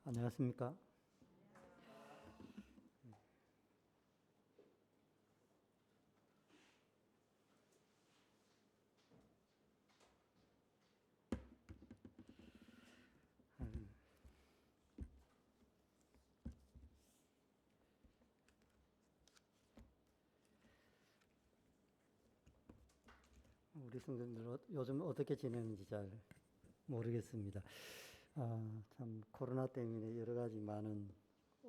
안녕하십니까? 우리 성도님들 요즘 어떻게 지내는지 잘 모르겠습니다. 참 코로나 때문에 여러 가지 많은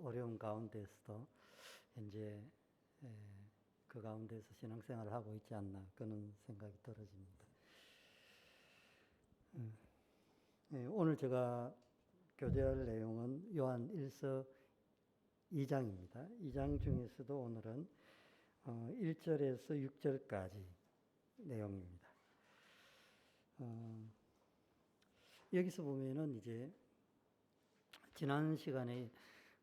어려움 가운데서도 현재 그 가운데서 신앙생활을 하고 있지 않나 그런 생각이 들어집니다. 오늘 제가 교제할 내용은 요한 1서 2장입니다. 2장 중에서도 오늘은 1절에서 6절까지 내용입니다. 여기서 보면은 이제 지난 시간에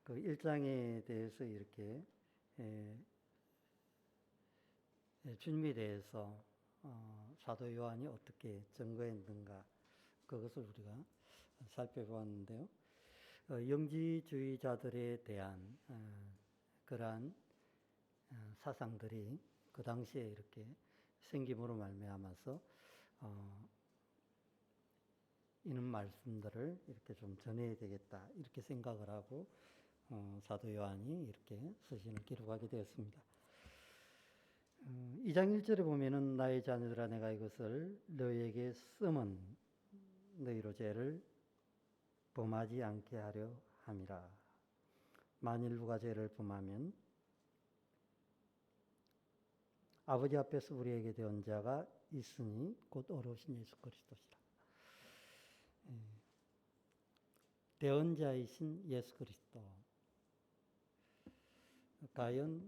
그 1장에 대해서 이렇게 주님에 대해서 사도 요한이 어떻게 증거했는가 그것을 우리가 살펴보았는데요. 영지주의자들에 대한 그러한 사상들이 그 당시에 이렇게 생김으로 말미암아서 이런 말씀들을 이렇게 좀 전해야 되겠다 이렇게 생각을 하고 사도 요한이 이렇게 서신을 기록하게 되었습니다. 2장 1절에 보면은 나의 자녀들아 내가 이것을 너희에게 쓰면 너희로 죄를 범하지 않게 하려 함이라. 만일 누가 죄를 범하면 아버지 앞에서 우리에게 대언 자가 있으니 곧 어르신 예수 그리스도시라. 대언자이신 예수 그리스도. 과연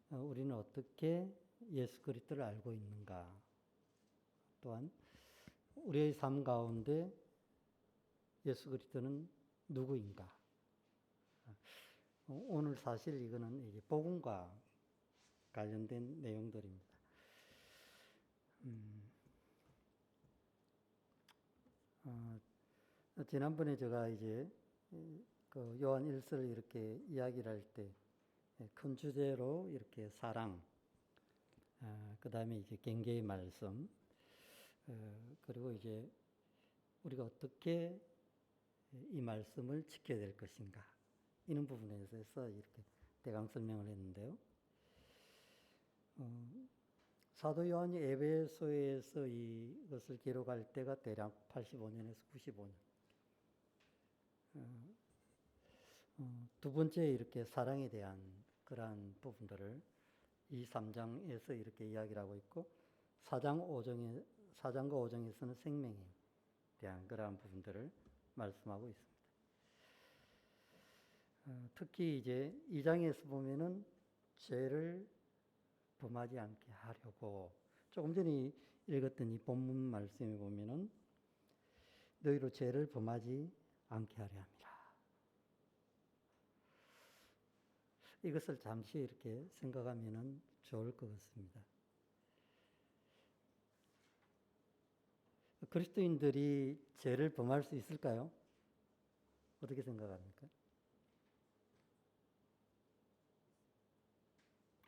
우리는 어떻게 예수 그리스도를 알고 있는가? 또한 우리의 삶 가운데 예수 그리스도는 누구인가? 오늘 사실 이거는 이제 복음과 관련된 내용들입니다. 지난번에 제가 이제 그 요한 1서를 이렇게 이야기를 할 때 큰 주제로 이렇게 사랑, 그 다음에 이제 경계의 말씀, 그리고 이제 우리가 어떻게 이 말씀을 지켜야 될 것인가 이런 부분에 대해서 이렇게 대강 설명을 했는데요. 사도 요한이 에베소에서 이것을 기록할 때가 대략 85년에서 95년. 두 번째 이렇게 사랑에 대한 그러한 부분들을 2, 3장에서 이렇게 이야기를 하고 있고 4장 4장과 5장에서는 생명에 대한 그러한 부분들을 말씀하고 있습니다. 특히 이제 2장에서 보면은 죄를 범하지 않게 하려고 조금 전에 읽었던 이 본문 말씀에 보면은 너희로 죄를 범하지 않게 하려 함이라. 이것을 잠시 이렇게 생각하면은 좋을 것 같습니다. 그리스도인들이 죄를 범할 수 있을까요? 어떻게 생각합니까?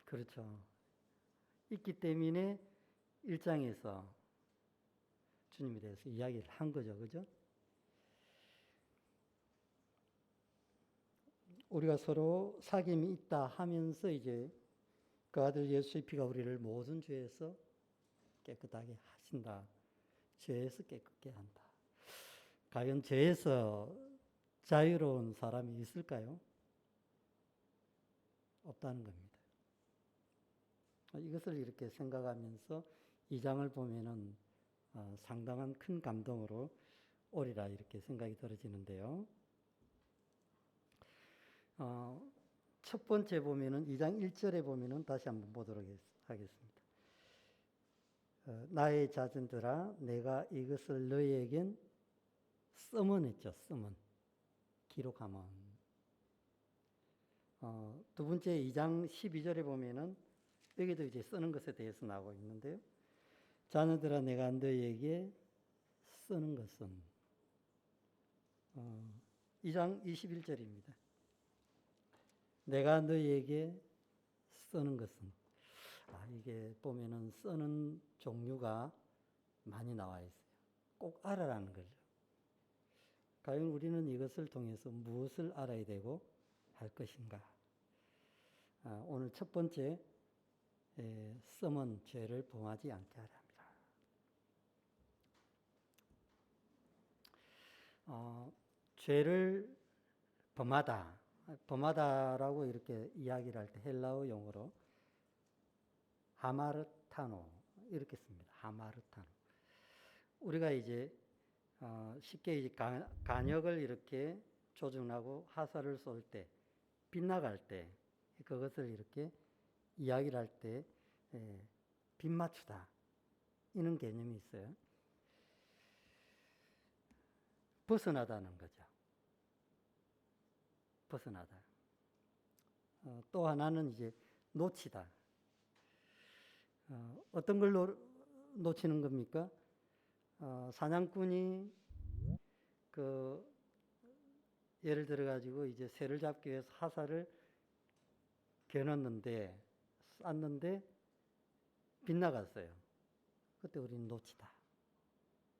그렇죠. 있기 때문에 1장에서 주님에 대해서 이야기를 한 거죠. 그죠? 우리가 서로 사귐이 있다 하면서 이제 그 아들 예수의 피가 우리를 모든 죄에서 깨끗하게 하신다. 죄에서 깨끗게 한다. 과연 죄에서 자유로운 사람이 있을까요? 없다는 겁니다. 이것을 이렇게 생각하면서 이 장을 보면은 상당한 큰 감동으로 오리라 이렇게 생각이 들어지는데요. 첫 번째 보면은 2장 1절에 보면은 다시 한번 보도록 하겠습니다. 나의 자손들아 내가 이것을 너희에겐 쓰면 했죠. 쓰면 기록하면. 두 번째 2장 12절에 보면은 여기도 이제 쓰는 것에 대해서 나오고 있는데요. 자녀들아 내가 너희에게 쓰는 것은 2장 21절입니다. 내가 너희에게 쓰는 것은, 이게 보면은 쓰는 종류가 많이 나와 있어요. 꼭 알아라는 거죠. 과연 우리는 이것을 통해서 무엇을 알아야 되고 할 것인가? 오늘 첫 번째, 썸은 죄를 범하지 않게 하라 합니다. 죄를 범하다라고 이렇게 이야기를 할 때 헬라어 용어로 하마르타노 이렇게 씁니다. 하마르타노. 우리가 이제 쉽게 이제 간역을 이렇게 조준하고 화살을 쏠 때, 빗나갈 때, 그것을 이렇게 이야기를 할 때, 빗맞추다. 이런 개념이 있어요. 벗어나다는 거죠. 벗어나다. 또 하나는 이제 놓치다. 어떤 걸 놓치는 겁니까? 사냥꾼이 예를 들어 가지고 이제 새를 잡기 위해서 화살을 겨눴는데 쐈는데 빗나갔어요. 그때 우리는 놓치다.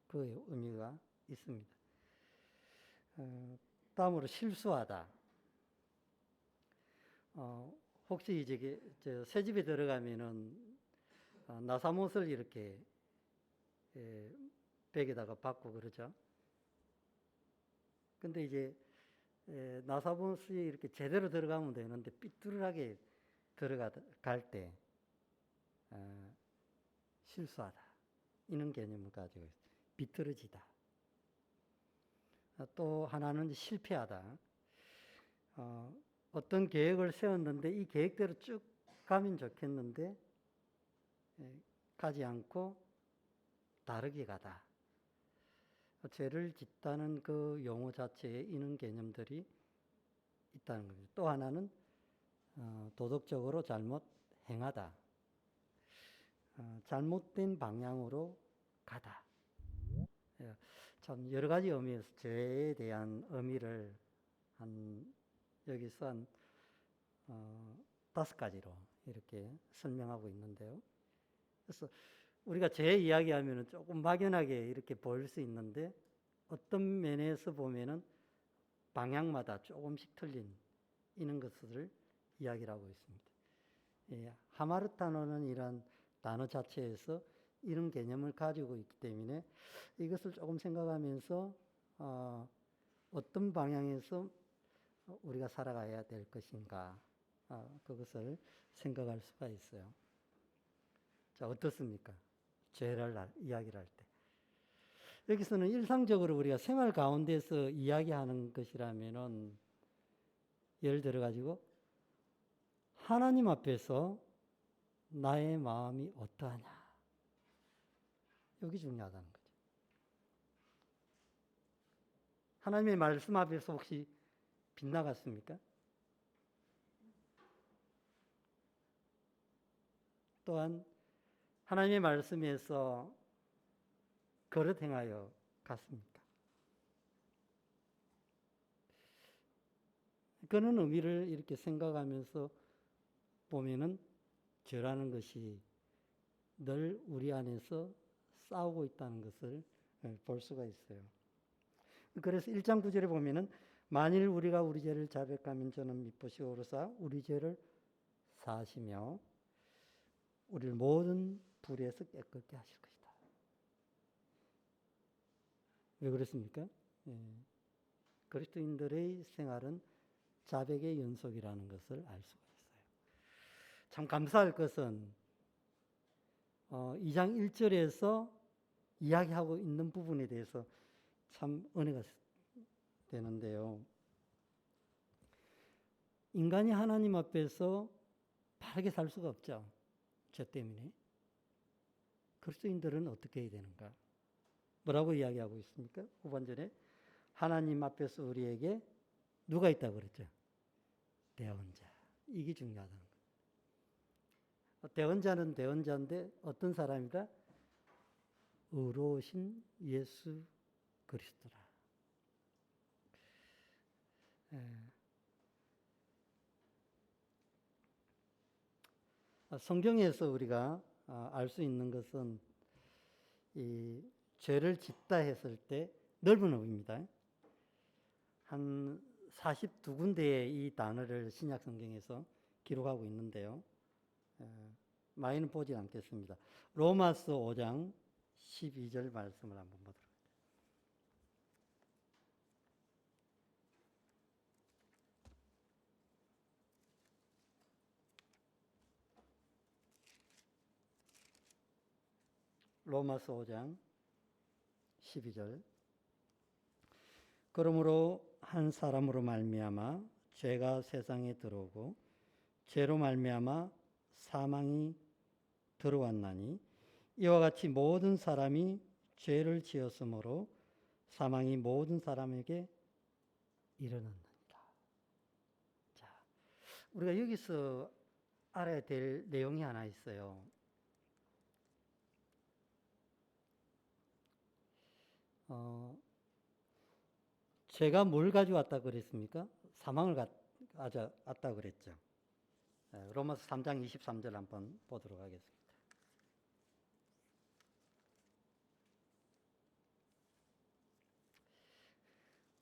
그 의미가 있습니다. 다음으로 실수하다. 혹시 이제 새 집에 들어가면은 나사못을 이렇게 벽에다가 박고 그러죠. 근데 이제 나사못이 이렇게 제대로 들어가면 되는데 삐뚤하게 들어갈 때 실수하다. 이런 개념을 가지고 있어요. 비틀어지다. 또 하나는 실패하다. 어떤 계획을 세웠는데 이 계획대로 쭉 가면 좋겠는데 가지 않고 다르게 가다. 죄를 짓다는 그 용어 자체에 이런 개념들이 있다는 겁니다. 또 하나는 도덕적으로 잘못 행하다. 잘못된 방향으로 가다. 참 여러 가지 의미에서 죄에 대한 의미를 여기서 한 5가지로 이렇게 설명하고 있는데요. 그래서 우리가 죄 이야기하면 조금 막연하게 이렇게 보일 수 있는데 어떤 면에서 보면은 방향마다 조금씩 틀린 이런 것을 이야기를 하고 있습니다. 하마르타노는 이런 단어 자체에서 이런 개념을 가지고 있기 때문에 이것을 조금 생각하면서 어떤 방향에서 우리가 살아가야 될 것인가 그것을 생각할 수가 있어요. 자, 어떻습니까? 죄를 이야기를 할 때. 여기서는 일상적으로 우리가 생활 가운데서 이야기하는 것이라면은 예를 들어 가지고 하나님 앞에서 나의 마음이 어떠하냐. 여기 중요하다는 거죠. 하나님의 말씀 앞에서 혹시 빗나갔습니까? 또한 하나님의 말씀에서 그릇 행하여 갔습니까? 그런 의미를 이렇게 생각하면서 보면은 죄라는 것이 늘 우리 안에서 싸우고 있다는 것을 볼 수가 있어요. 그래서 1장 9절에 보면은 만일 우리가 우리 죄를 자백하면 저는 미쁘시 오르사 우리 죄를 사하시며 우리를 모든 불의에서 깨끗게 하실 것이다. 왜 그렇습니까? 그리스도인들의 생활은 자백의 연속이라는 것을 알 수가 있어요. 참 감사할 것은 2장 1절에서 이야기하고 있는 부분에 대해서 참 은혜가 되는데요. 인간이 하나님 앞에서 바르게 살 수가 없죠. 죄 때문에. 그리스도인들은 어떻게 해야 되는가? 뭐라고 이야기하고 있습니까? 후반절에 하나님 앞에서 우리에게 누가 있다고 그랬죠? 대언자. 이게 중요하다는 거예요. 대언자는 대언자인데 어떤 사람이다? 의로우신 예수 그리스도라. 성경에서 우리가 알 수 있는 것은 이 죄를 짓다 했을 때 넓은 의미입니다. 한 42군데의 이 단어를 신약 성경에서 기록하고 있는데요. 많이는 보지 않겠습니다. 로마서 5장 12절 말씀을 한번 보도록 하겠습니다. 로마서 5장 12절. 그러므로 한 사람으로 말미암아 죄가 세상에 들어오고 죄로 말미암아 사망이 들어왔나니 이와 같이 모든 사람이 죄를 지었으므로 사망이 모든 사람에게 이르렀느니라. 자, 우리가 여기서 알아야 될 내용이 하나 있어요. 죄가 뭘 가져왔다 그랬습니까? 사망을 가져왔다 그랬죠. 로마서 3장 23절 한번 보도록 하겠습니다.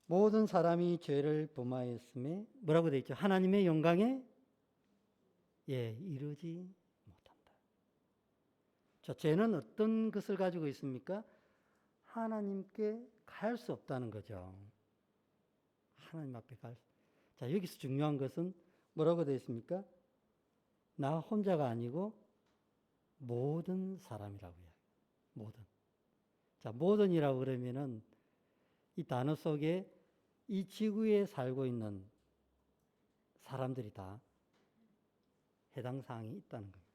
모든 사람이 죄를 범하였음에 뭐라고 되어 있죠? 하나님의 영광에 이르지 못한다. 자, 죄는 어떤 것을 가지고 있습니까? 하나님께 갈 수 없다는 거죠. 하나님 앞에 자, 여기서 중요한 것은 뭐라고 되어 있습니까? 나 혼자가 아니고 모든 사람이라고 해요. 모든. 자, 모든이라고 그러면은 이 단어 속에 이 지구에 살고 있는 사람들이 다 해당 사항이 있다는 겁니다.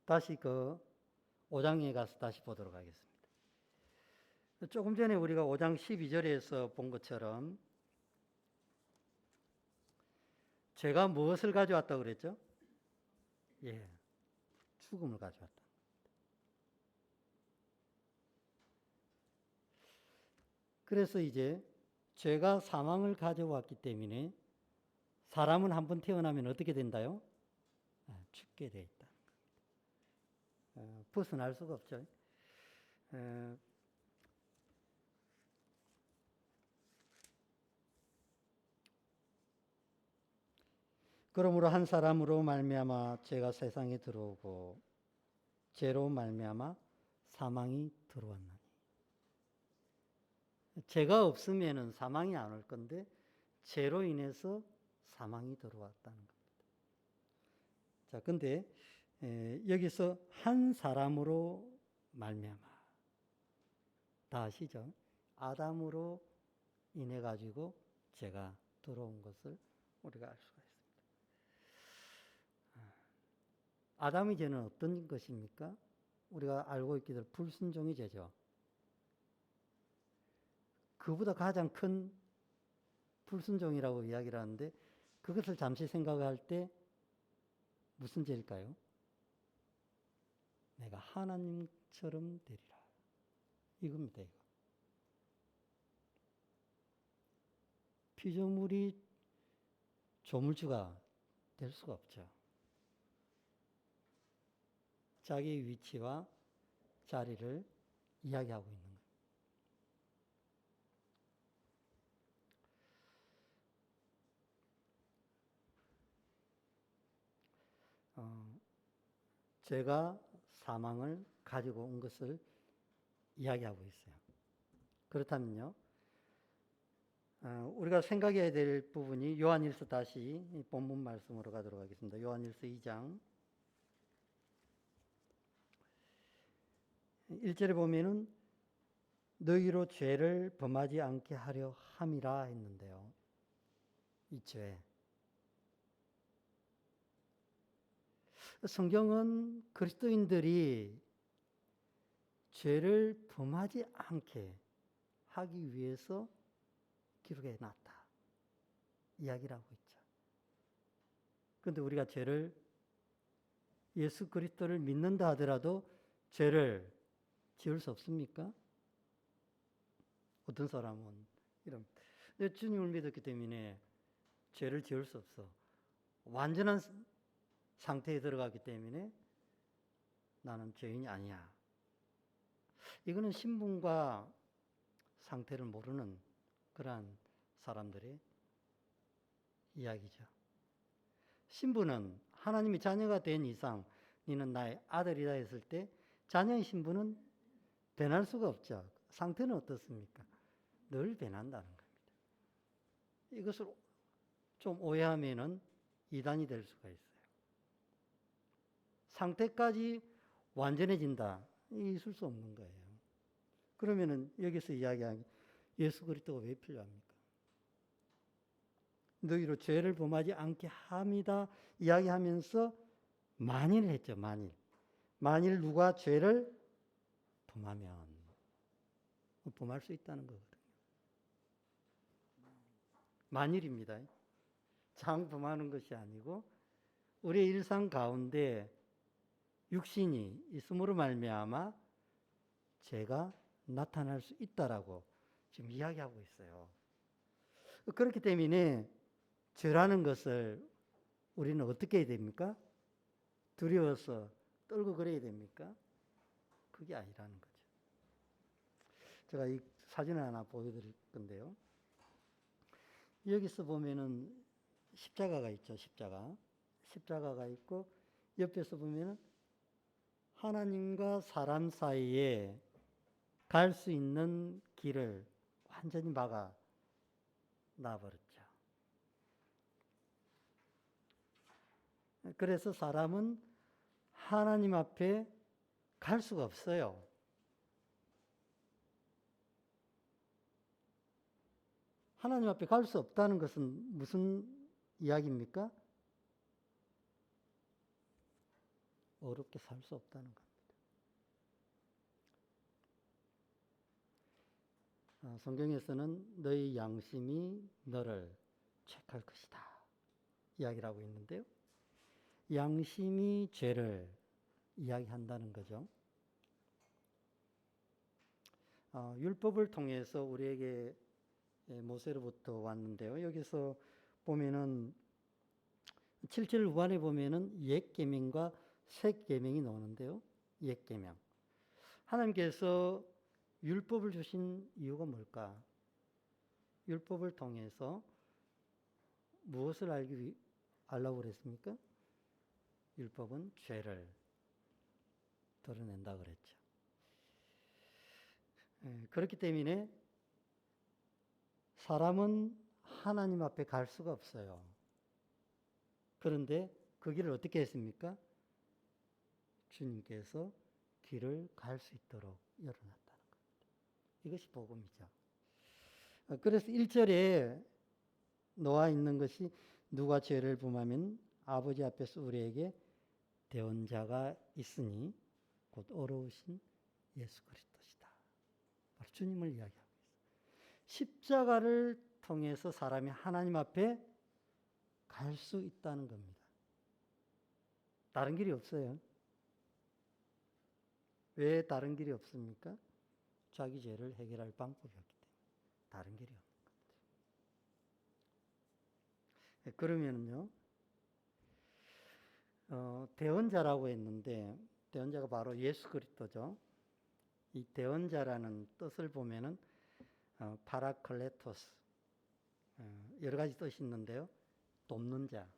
다시 5장에 가서 다시 보도록 하겠습니다. 조금 전에 우리가 5장 12절에서 본 것처럼 죄가 무엇을 가져왔다고 그랬죠? 죽음을 가져왔다. 그래서 이제 죄가 사망을 가져왔기 때문에 사람은 한번 태어나면 어떻게 된다요? 죽게 돼 있다. 벗어날 수가 없죠. 그러므로 한 사람으로 말미암아 죄가 세상에 들어오고 죄로 말미암아 사망이 들어왔나니. 죄가 없으면은 사망이 안 올 건데 죄로 인해서 사망이 들어왔다는 겁니다. 자, 근데 여기서 한 사람으로 말미암아 다 아시죠? 아담으로 인해 가지고 죄가 들어온 것을 우리가 알 수가 있습니다. 아담의 죄는 어떤 것입니까? 우리가 알고 있기를 불순종의 죄죠. 그보다 가장 큰 불순종이라고 이야기를 하는데 그것을 잠시 생각할 때 무슨 죄일까요? 내가 하나님처럼 되리라. 이겁니다. 이거. 피조물이 조물주가 될 수가 없죠. 자기의 위치와 자리를 이야기하고 있는 거예요. 죄가 사망을 가지고 온 것을 이야기하고 있어요. 그렇다면요, 우리가 생각해야 될 부분이 요한일서 다시 본문 말씀으로 가도록 하겠습니다. 요한일서 2장 1절에 보면은 너희로 죄를 범하지 않게 하려 함이라 했는데요. 이 죄. 성경은 그리스도인들이 죄를 범하지 않게 하기 위해서 기록해 놨다. 이야기를 하고 있죠. 그런데 우리가 죄를 예수 그리스도를 믿는다 하더라도 죄를 지을 수 없습니까? 어떤 사람은 이런. 근데 주님을 믿었기 때문에 죄를 지을 수 없어. 완전한 상태에 들어가기 때문에 나는 죄인이 아니야. 이거는 신분과 상태를 모르는 그러한 사람들의 이야기죠. 신분은 하나님의 자녀가 된 이상 너는 나의 아들이다 했을 때 자녀의 신분은 변할 수가 없죠. 상태는 어떻습니까? 늘 변한다는 겁니다. 이것을 좀 오해하면은 이단이 될 수가 있어요. 상태까지 완전해진다. 있을 수 없는 거예요. 그러면은 여기서 이야기하는 예수 그리스도가 왜 필요합니까? 너희로 죄를 범하지 않게 합니다. 이야기하면서 만일 했죠. 만일 누가 죄를 범하면 범할 수 있다는 거거든요. 만일입니다. 장 범하는 것이 아니고 우리의 일상 가운데 육신이 있음으로 말미암아 죄가 나타날 수 있다라고 지금 이야기하고 있어요. 그렇기 때문에 죄라는 것을 우리는 어떻게 해야 됩니까? 두려워서 떨고 그래야 됩니까? 그게 아니라는 거죠. 제가 이 사진을 하나 보여드릴 건데요. 여기서 보면은 십자가가 있죠. 십자가가 있고 옆에서 보면은 하나님과 사람 사이에 갈 수 있는 길을 완전히 막아 놔버렸죠. 그래서 사람은 하나님 앞에 갈 수가 없어요. 하나님 앞에 갈 수 없다는 것은 무슨 이야기입니까? 어렵게 살 수 없다는 겁니다. 성경에서는 너희 양심이 너를 책할 것이다 이야기를 하고 있는데요. 양심이 죄를 이야기한다는 거죠. 율법을 통해서 우리에게 모세로부터 왔는데요. 여기서 보면은 7절 후반에 보면은 옛 계명과 새 계명이 나오는데요. 옛 계명. 하나님께서 율법을 주신 이유가 뭘까? 율법을 통해서 무엇을 알라고 그랬습니까? 율법은 죄를 드러낸다 그랬죠. 그렇기 때문에 사람은 하나님 앞에 갈 수가 없어요. 그런데 그 길을 어떻게 했습니까? 주님께서 길을 갈 수 있도록 열어놨다는 겁니다. 이것이 복음이죠. 그래서 1절에 놓아 있는 것이 누가 죄를 범하면 아버지 앞에서 우리에게 대언자가 있으니 곧 어려우신 예수 그리스도시다. 바로 주님을 이야기하고 있어요. 십자가를 통해서 사람이 하나님 앞에 갈 수 있다는 겁니다. 다른 길이 없어요. 왜 다른 길이 없습니까? 자기 죄를 해결할 방법이 없기 때문에 다른 길이 없는 겁니다. 그러면요, 대언자라고 했는데 대언자가 바로 예수 그리스도죠. 이 대언자라는 뜻을 보면은 파라클레토스 여러 가지 뜻이 있는데요. 돕는 자,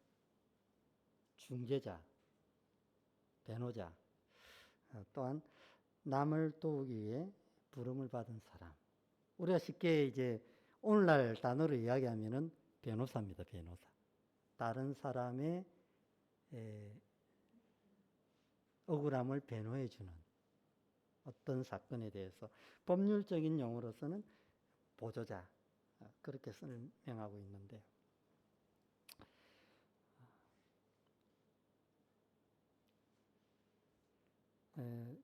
중재자, 변호자, 또한 남을 도우기 위해 부름을 받은 사람. 우리가 쉽게 이제 오늘날 단어로 이야기하면은 변호사입니다. 변호사. 다른 사람의 억울함을 변호해주는 어떤 사건에 대해서 법률적인 용어로서는 보조자 그렇게 설명하고 있는데요.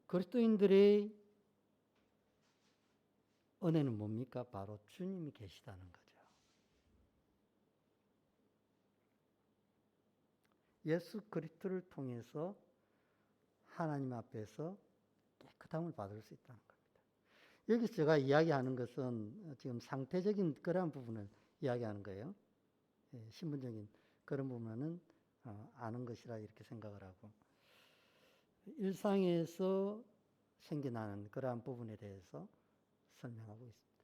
그리스도인들의 은혜는 뭡니까? 바로 주님이 계시다는 거죠. 예수 그리스도를 통해서 하나님 앞에서 깨끗함을 받을 수 있다는 겁니다. 여기서 제가 이야기하는 것은 지금 상태적인 그러한 부분을 이야기하는 거예요. 예, 신분적인 그런 부분은 아는 것이라 이렇게 생각을 하고, 일상에서 생겨나는 그러한 부분에 대해서 설명하고 있습니다.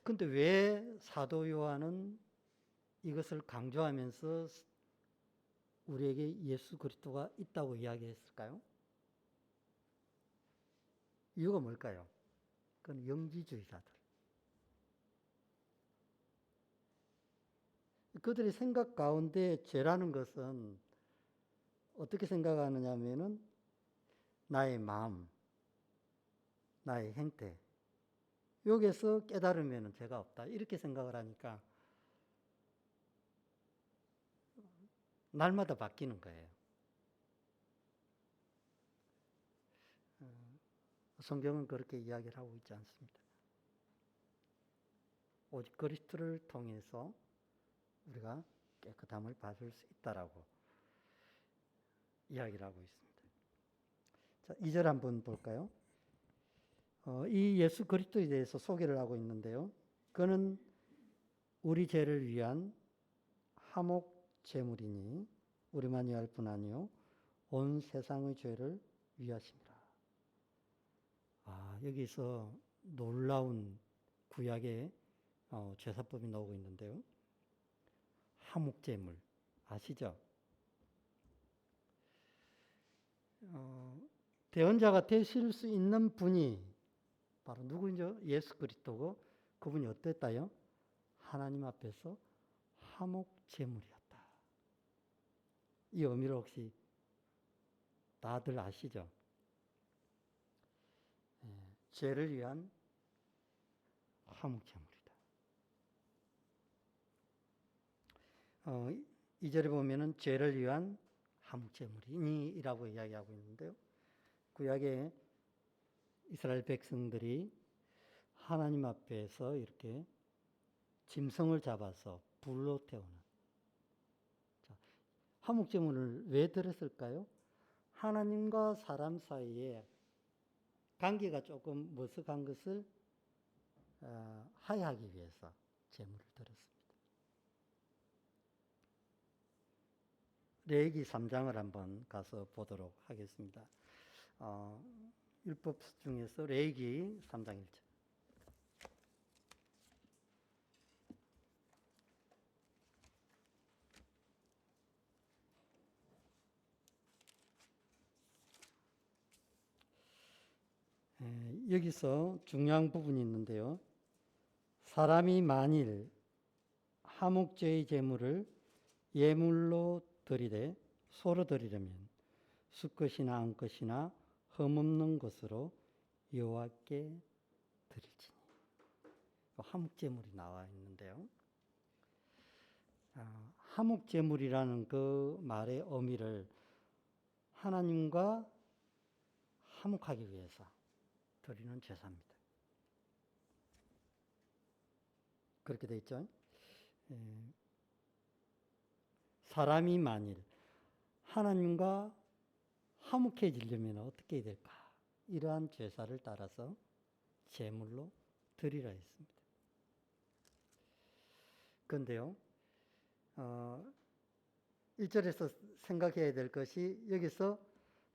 근데 왜 사도 요한은 이것을 강조하면서 우리에게 예수 그리스도가 있다고 이야기했을까요? 이유가 뭘까요? 그건 영지주의자들. 그들의 생각 가운데 죄라는 것은 어떻게 생각하느냐 하면은 나의 마음, 나의 행태, 여기에서 깨달으면 죄가 없다. 이렇게 생각을 하니까 날마다 바뀌는 거예요. 성경은 그렇게 이야기를 하고 있지 않습니다. 오직 그리스도를 통해서 우리가 깨끗함을 받을 수 있다라고 이야기를 하고 있습니다. 자, 2절 한번 볼까요? 이 예수 그리스도에 대해서 소개를 하고 있는데요. 그는 우리 죄를 위한 화목 제물이니 우리만 위할 뿐 아니요 온 세상의 죄를 위하심이라. 여기서 놀라운 구약의 제사법이 나오고 있는데요. 화목 제물 아시죠? 대언자가 되실 수 있는 분이 바로 누구죠? 예수 그리스도고, 그분이 어땠다요? 하나님 앞에서 화목 제물이었다. 이 의미를 혹시 다들 아시죠? 죄를 위한 화목 제물이다. 2절에 보면은 죄를 위한 화목 제물이니라고 이야기하고 있는데요. 구약의 이스라엘 백성들이 하나님 앞에서 이렇게 짐승을 잡아서 불로 태우는, 화목 제물을 왜 드렸을까요? 하나님과 사람 사이에 관계가 조금 머쓱한 것을 화해하기 위해서 제물을 드렸습니다. 레위기 3장을 한번 가서 보도록 하겠습니다. 율법 중에서 레위기 3장 1절. 여기서 중요한 부분이 있는데요. 사람이 만일 화목제의 제물을 예물로 드리되 소로 드리려면 수컷이나 암컷이나 흠없는 것으로 여호와께 드릴지니. 화목제물이 나와 있는데요. 화목제물이라는 그 말의 의미를 하나님과 화목하기 위해서 드리는 제사입니다. 그렇게 돼 있죠. 사람이 만일 하나님과 화목해지려면 어떻게 해야 될까? 이러한 제사를 따라서 제물로 드리라 했습니다. 그런데요, 1절에서 생각해야 될 것이 여기서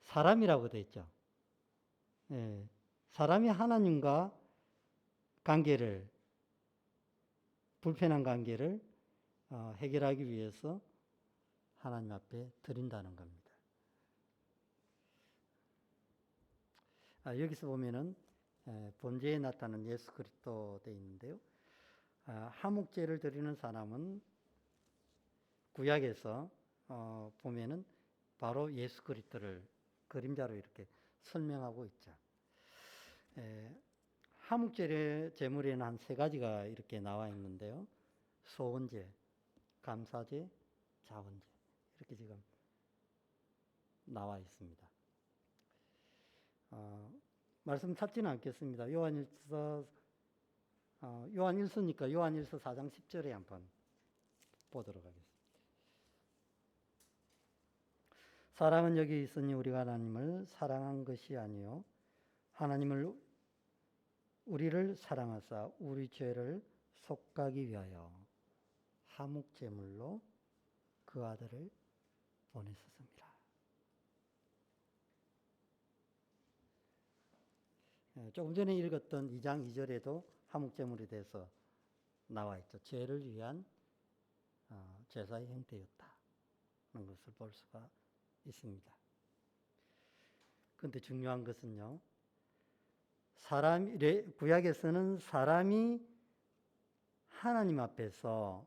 사람이라고 되어 있죠. 사람이 하나님과 관계를, 불편한 관계를 해결하기 위해서 하나님 앞에 드린다는 겁니다. 여기서 보면은 본제에 나타난 예수 그리스도 되어 있는데요. 화목제를 드리는 사람은 구약에서 보면은 바로 예수 그리스도를 그림자로 이렇게 설명하고 있죠. 화목제 제물에는 한 3가지가 이렇게 나와 있는데요. 소원제, 감사제, 자원제, 이렇게 지금 나와 있습니다. 말씀 찾지는 않겠습니다. 요한일서니까 요한일서 4장 10절에 한번 보도록 하겠습니다. 사랑은 여기 있으니 우리가 하나님을 사랑한 것이 아니요 하나님을 우리를 사랑하사 우리 죄를 속하기 위하여 화목 제물로 그 아들을 보내셨습니다. 조금 전에 읽었던 2장 2절에도 화목 제물에 대해서 나와 있죠. 죄를 위한 제사의 형태였다는 것을 볼 수가 있습니다. 그런데 중요한 것은요, 구약에서는 사람이 하나님 앞에서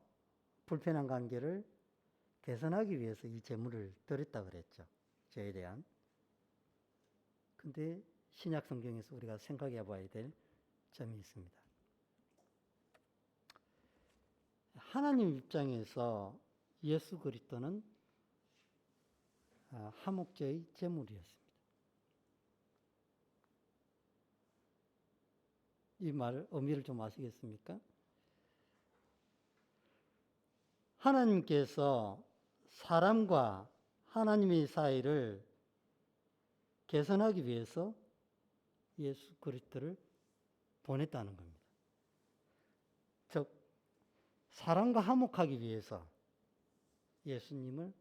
불편한 관계를 개선하기 위해서 이 제물을 드렸다 그랬죠. 죄에 대한. 근데 신약 성경에서 우리가 생각해 봐야 될 점이 있습니다. 하나님 입장에서 예수 그리스도는 화목제의 제물이었습니다. 이 말 의미를 좀 아시겠습니까? 하나님께서 사람과 하나님의 사이를 개선하기 위해서 예수 그리스도를 보냈다는 겁니다. 즉 사람과 화목하기 위해서 예수님을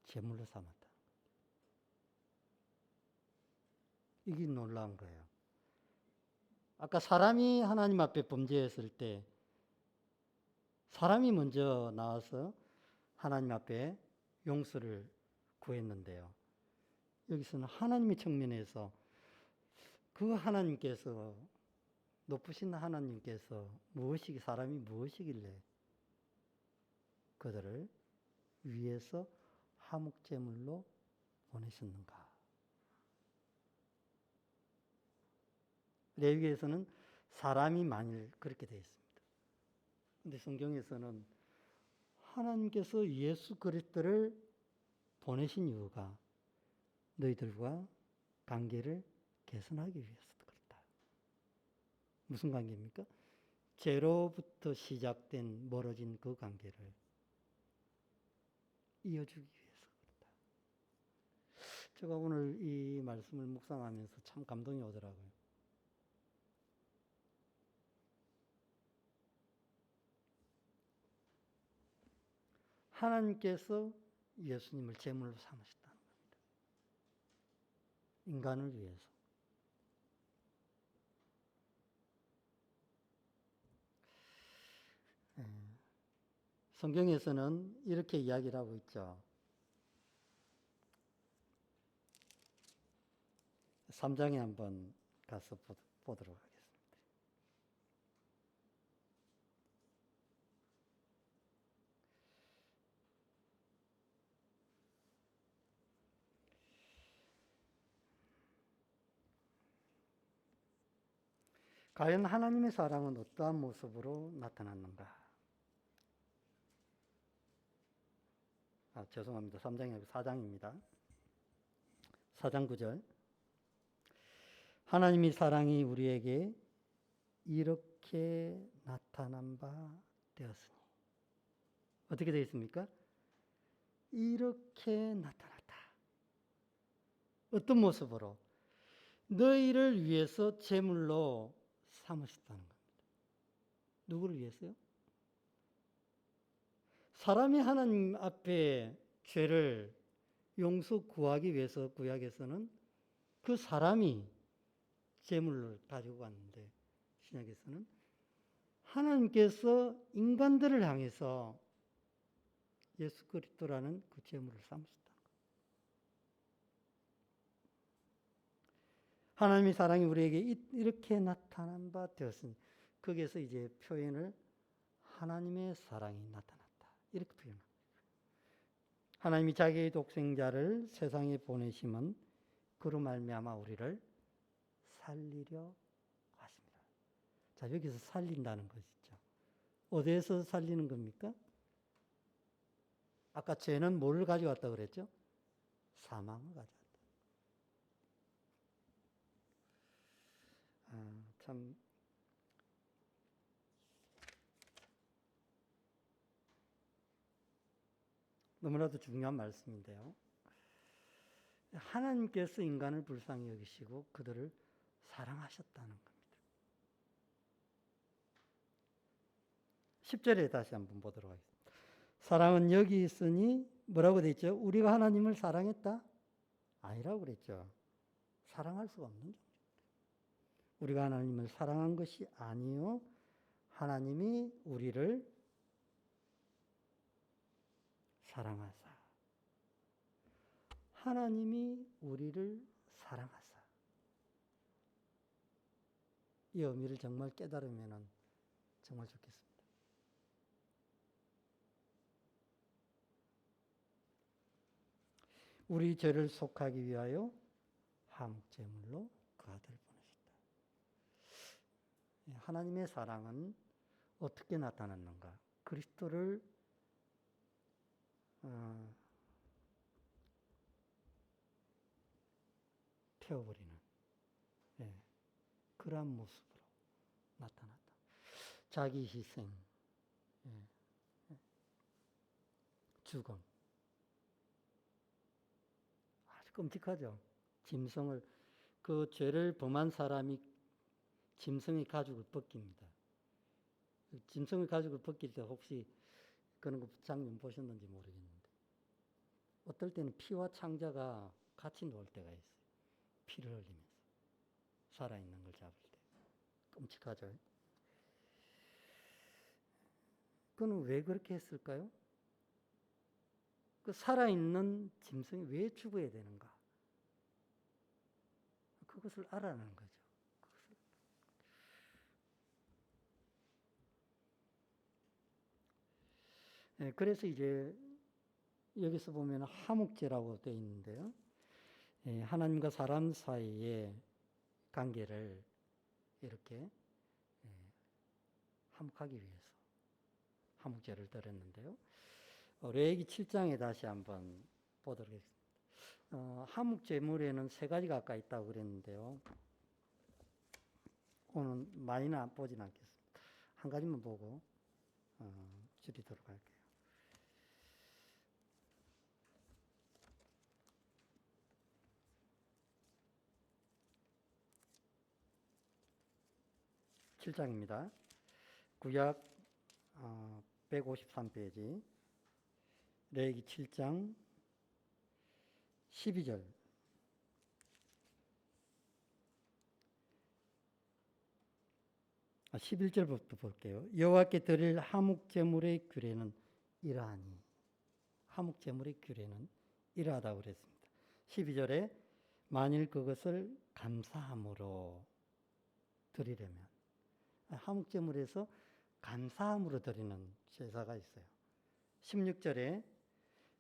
제물로 삼았다. 이게 놀라운 거예요. 아까 사람이 하나님 앞에 범죄했을 때 사람이 먼저 나와서 하나님 앞에 용서를 구했는데요. 여기서는 하나님의 측면에서 그 하나님께서, 높으신 하나님께서 사람이 무엇이길래 그들을 위해서 화목제물로 보내셨는가. 레위기에서는 사람이 만일 그렇게 되어 있습니다. 그런데 성경에서는 하나님께서 예수 그리스도를 보내신 이유가 너희들과 관계를 개선하기 위해서도 그렇다. 무슨 관계입니까? 죄로부터 시작된 멀어진 그 관계를 이어주기 위해서 그렇다. 제가 오늘 이 말씀을 묵상하면서 참 감동이 오더라고요. 하나님께서 예수님을 제물로 삼으셨다는 겁니다. 인간을 위해서. 성경에서는 이렇게 이야기를 하고 있죠. 3장에 한번 가서 보도록 하겠습니다. 과연 하나님의 사랑은 어떠한 모습으로 나타났는가? 죄송합니다. 3장이 아니고 4장입니다. 4장 9절. 하나님의 사랑이 우리에게 이렇게 나타난 바 되었으니. 어떻게 되어 있습니까? 이렇게 나타났다. 어떤 모습으로? 너희를 위해서 제물로 삼으셨다는 겁니다. 누구를 위해서요? 사람이 하나님 앞에 죄를 용서 구하기 위해서 구약에서는 그 사람이 제물을 가지고 갔는데 신약에서는 하나님께서 인간들을 향해서 예수 그리스도라는 그 제물을 삼으셨다. 하나님의 사랑이 우리에게 이렇게 나타난 바 되었으니 거기에서 이제 표현을 하나님의 사랑이 나타났다. 이렇게 표현합니다. 하나님이 자기의 독생자를 세상에 보내심은 그로 말미암아 우리를 살리려 하십니다. 자, 여기서 살린다는 것이죠. 어디에서 살리는 겁니까? 아까 죄는 뭐를 가져왔다 그랬죠? 사망을 가져왔다. 참 너무나도 중요한 말씀인데요. 하나님께서 인간을 불쌍히 여기시고 그들을 사랑하셨다는 겁니다. 10절에 다시 한번 보도록 하겠습니다. 사랑은 여기 있으니 뭐라고 되어 있죠? 우리가 하나님을 사랑했다? 아니라고 그랬죠. 사랑할 수가 없는 존재. 우리가 하나님을 사랑한 것이 아니요. 하나님이 우리를 사랑하사. 하나님이 우리를 사랑하사. 이 의미를 정말 깨달으면 정말 좋겠습니다. 우리 죄를 속하기 위하여 화목제물로 그 아들을 보내셨다. 하나님의 사랑은 어떻게 나타났는가? 그리스도를 태워버리는 그러한 모습으로 나타났다. 자기 희생, 죽음. 아주 끔찍하죠. 짐승을, 그 죄를 범한 사람이 짐승의 가죽을 벗깁니다. 짐승의 가죽을 벗길 때 혹시 그런 장면 보셨는지 모르겠는데, 어떨 때는 피와 창자가 같이 놓을 때가 있어요. 피를 흘리면서. 살아있는 걸 잡을 때. 끔찍하죠. 그건 왜 그렇게 했을까요? 그 살아있는 짐승이 왜 죽어야 되는가? 그것을 알아내는 거죠. 그래서 이제 여기서 보면 화목제라고 되어 있는데요. 하나님과 사람 사이의 관계를 이렇게 화목하기 위해서 화목제를 드렸는데요. 레위기 7장에 다시 한번 보도록 하겠습니다. 화목제물에는 세 가지가 아까 있다고 그랬는데요. 오늘 많이는 보진 않겠습니다. 한 가지만 보고 줄이도록 할게요. 7장입니다. 구약 153페이지 레위기 7장 12절 11절부터 볼게요. 여호와께 드릴 화목제물의 규례는 이러하니. 화목제물의 규례는 이러하다고 그랬습니다. 12절에 만일 그것을 감사함으로 드리려면, 화목제물에서 감사함으로 드리는 제사가 있어요. 16절에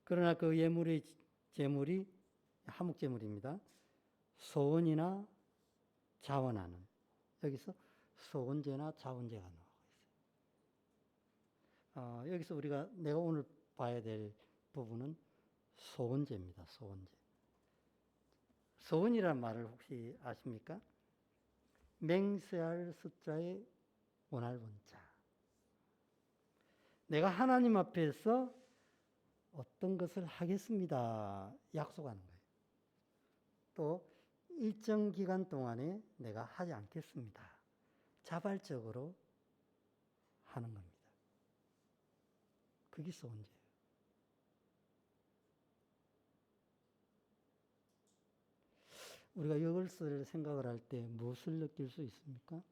그러나 그 예물의 제물이 화목제물입니다. 소원이나 자원하는, 여기서 소원제나 자원제가 나오고 있어요. 여기서 내가 오늘 봐야 될 부분은 소원제입니다. 소원제. 소원이라는 말을 혹시 아십니까? 맹세할 숫자의 원할원자. 내가 하나님 앞에서 어떤 것을 하겠습니다. 약속하는 거예요. 또 일정 기간 동안에 내가 하지 않겠습니다. 자발적으로 하는 겁니다. 그게 소원제예요. 우리가 이것을 생각을 할 때 무엇을 느낄 수 있습니까?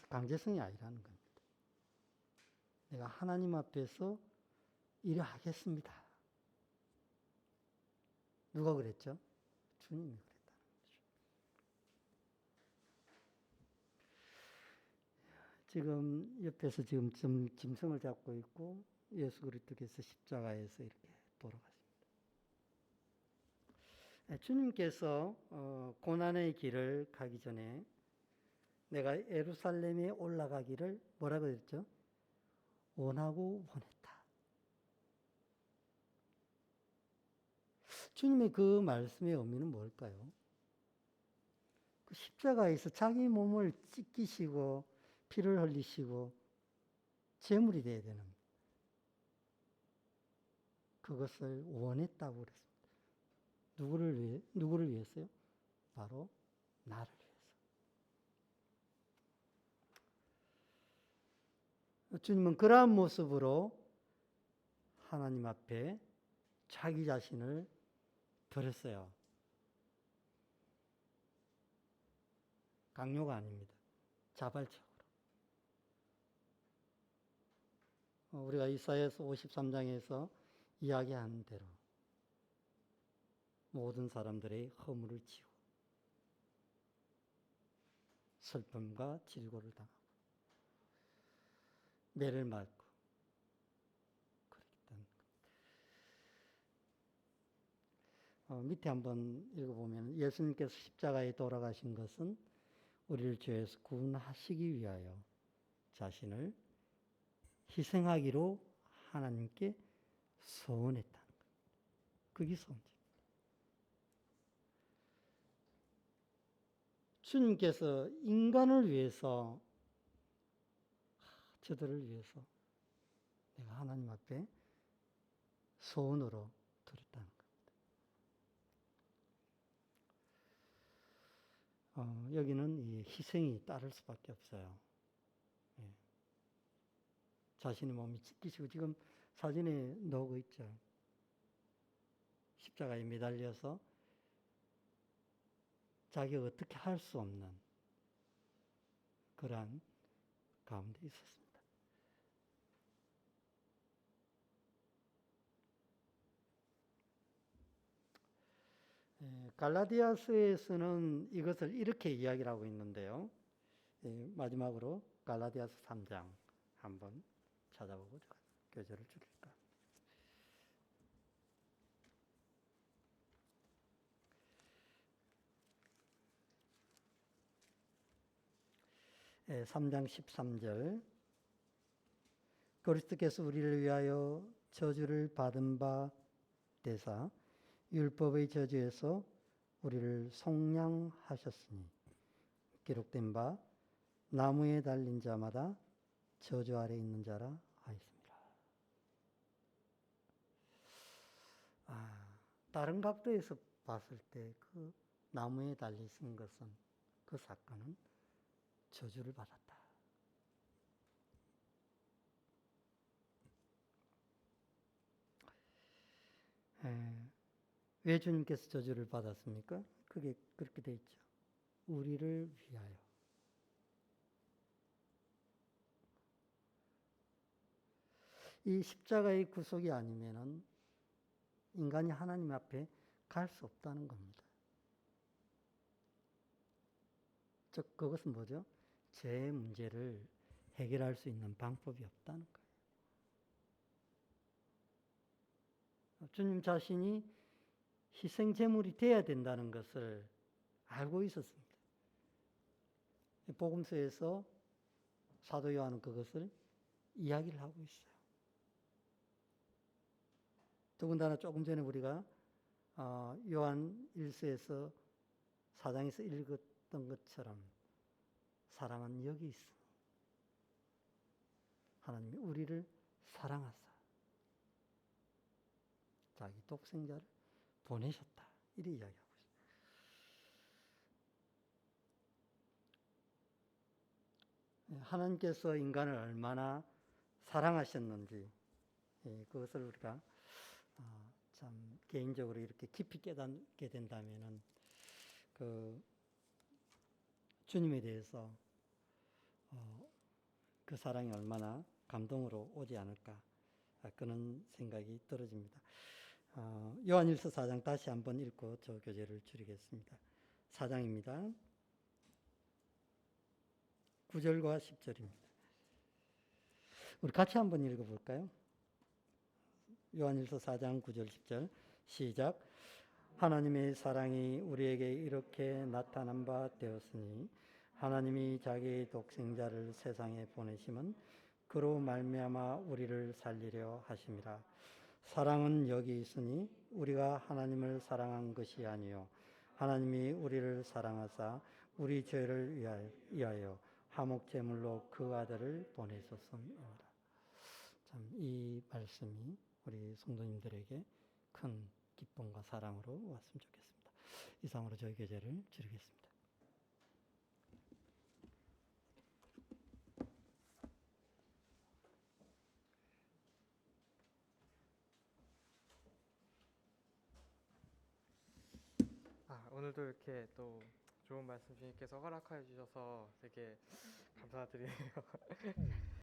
강제성이 아니라는 겁니다. 내가 하나님 앞에서 일을 하겠습니다. 누가 그랬죠? 주님이 그랬다는 거죠. 지금 옆에서 지금 짐승을 잡고 있고 예수 그리스도께서 십자가에서 이렇게 돌아가십니다. 주님께서 고난의 길을 가기 전에 내가 예루살렘에 올라가기를 뭐라고 했죠? 원하고 원했다. 주님의 그 말씀의 의미는 뭘까요? 그 십자가에서 자기 몸을 찢기시고 피를 흘리시고 제물이 되어야 되는 그것을 원했다고 그랬습니다. 누구를 위해서요? 바로 나를 위해서. 주님은 그러한 모습으로 하나님 앞에 자기 자신을 드렸어요. 강요가 아닙니다. 자발적으로. 우리가 이사야서 53장에서 이야기한 대로 모든 사람들의 허물을 지고 슬픔과 질고를 당하고 매를 맞고 그렇기 때문에 밑에 한번 읽어보면 예수님께서 십자가에 돌아가신 것은 우리를 죄에서 구원하시기 위하여 자신을 희생하기로 하나님께 서원했다는 거예요. 그게 선지. 주님께서 인간을 위해서, 저들을 위해서 내가 하나님 앞에 소원으로 드렸다는 겁니다. 여기는 이 희생이 따를 수밖에 없어요. 예. 자신의 몸이 찢기시고 지금 사진에 나오고 있죠. 십자가에 매달려서 자기가 어떻게 할 수 없는 그러한 가운데 있었습니다. 갈라디아서에서는 이것을 이렇게 이야기를 하고 있는데요. 마지막으로 갈라디아서 3장 한번 찾아보고 교절을 줄일까. 3장 13절. 그리스도께서 우리를 위하여 저주를 받은 바 되사 율법의 저주에서 우리를 속량하셨으니 기록된 바 나무에 달린 자마다 저주 아래 있는 자라 하였습니다. 다른 각도에서 봤을 때 그 나무에 달리신 것은, 그 사건은 저주를 받았다. 왜 주님께서 저주를 받았습니까? 그게 그렇게 돼 있죠. 우리를 위하여. 이 십자가의 구속이 아니면은 인간이 하나님 앞에 갈 수 없다는 겁니다. 즉, 그것은 뭐죠? 죄의 문제를 해결할 수 있는 방법이 없다는 거예요. 주님 자신이 희생제물이 되어야 된다는 것을 알고 있었습니다. 복음서에서 사도 요한은 그것을 이야기를 하고 있어요. 더군다나 조금 전에 우리가 요한 1서에서 4장에서 읽었던 것처럼 사랑은 여기 있으니 하나님이 우리를 사랑하사 자기 독생자를 보내셨다. 이렇게 이야기하고 있습니다. 하나님께서 인간을 얼마나 사랑하셨는지 그것을 우리가 참 개인적으로 이렇게 깊이 깨닫게 된다면은 그 주님에 대해서 그 사랑이 얼마나 감동으로 오지 않을까 그런 생각이 들어집니다. 요한일서 4장 다시 한번 읽고 저 교재를 줄이겠습니다. 4장입니다. 9절과 10절입니다. 우리 같이 한번 읽어볼까요? 요한일서 4장 9절 10절 시작. 하나님의 사랑이 우리에게 이렇게 나타난 바 되었으니 하나님이 자기 독생자를 세상에 보내심은 그로 말미암아 우리를 살리려 하심이라. 사랑은 여기 있으니 우리가 하나님을 사랑한 것이 아니요 하나님이 우리를 사랑하사 우리 죄를 위하여 화목 제물로 그 아들을 보내셨습니다. 참 이 말씀이 우리 성도님들에게 큰 기쁨과 사랑으로 왔으면 좋겠습니다. 이상으로 저희 교제를 드리겠습니다. 오늘도 이렇게 또 좋은 말씀 주님께서 허락하여 주셔서 되게 감사드리네요.